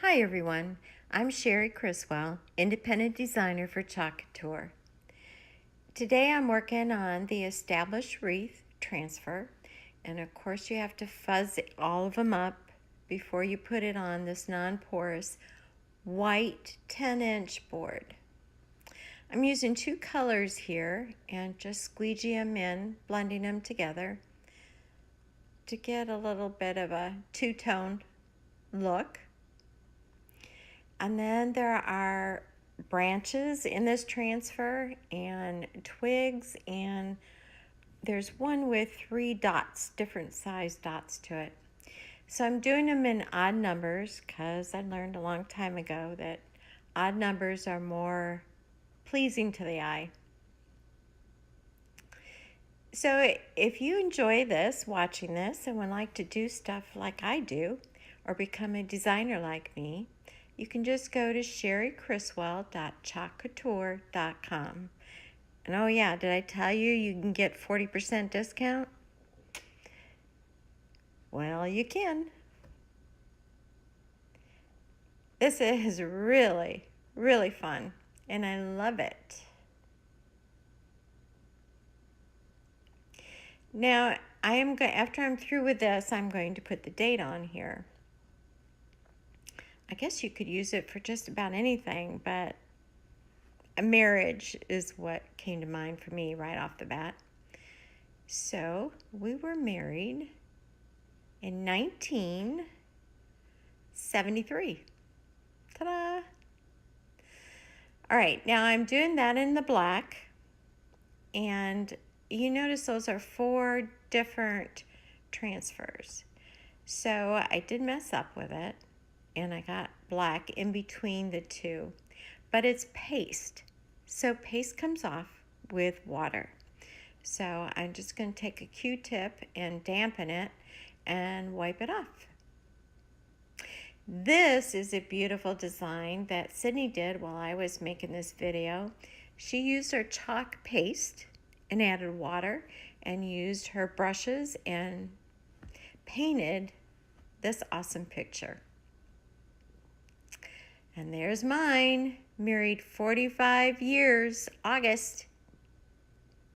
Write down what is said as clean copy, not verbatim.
Hi everyone, I'm Cherie Criswell, independent designer for Couture. Today I'm working on the established wreath transfer, and of course you have to fuzz all of them up before you put it on this non-porous white 10-inch board. I'm using two colors here and just squeegee them in, blending them together to get a little bit of a two-tone look. And then there are branches in this transfer and twigs, and there's one with 3 dots, different size dots to it. So I'm doing them in odd numbers because I learned a long time ago that odd numbers are more pleasing to the eye. So if you enjoy this, watching this, and would like to do stuff like I do or become a designer like me, you can just go to cherriecriswell.chalkcouture.com. And oh yeah, did I tell you you can get 40% discount? Well, you can. This is really, really fun, and I love it. Now, after I'm through with this, I'm going to put the date on here. I guess you could use it for just about anything, but a marriage is what came to mind for me right off the bat. So we were married in 1973. Ta-da! All right, now I'm doing that in the black, and you notice those are 4 different transfers. So I did mess up with it, and I got black in between the two, but it's paste. So paste comes off with water. So I'm just going to take a Q-tip and dampen it and wipe it off. This is a beautiful design that Sydney did while I was making this video. She used her chalk paste and added water and used her brushes and painted this awesome picture. And there's mine, married 45 years, August.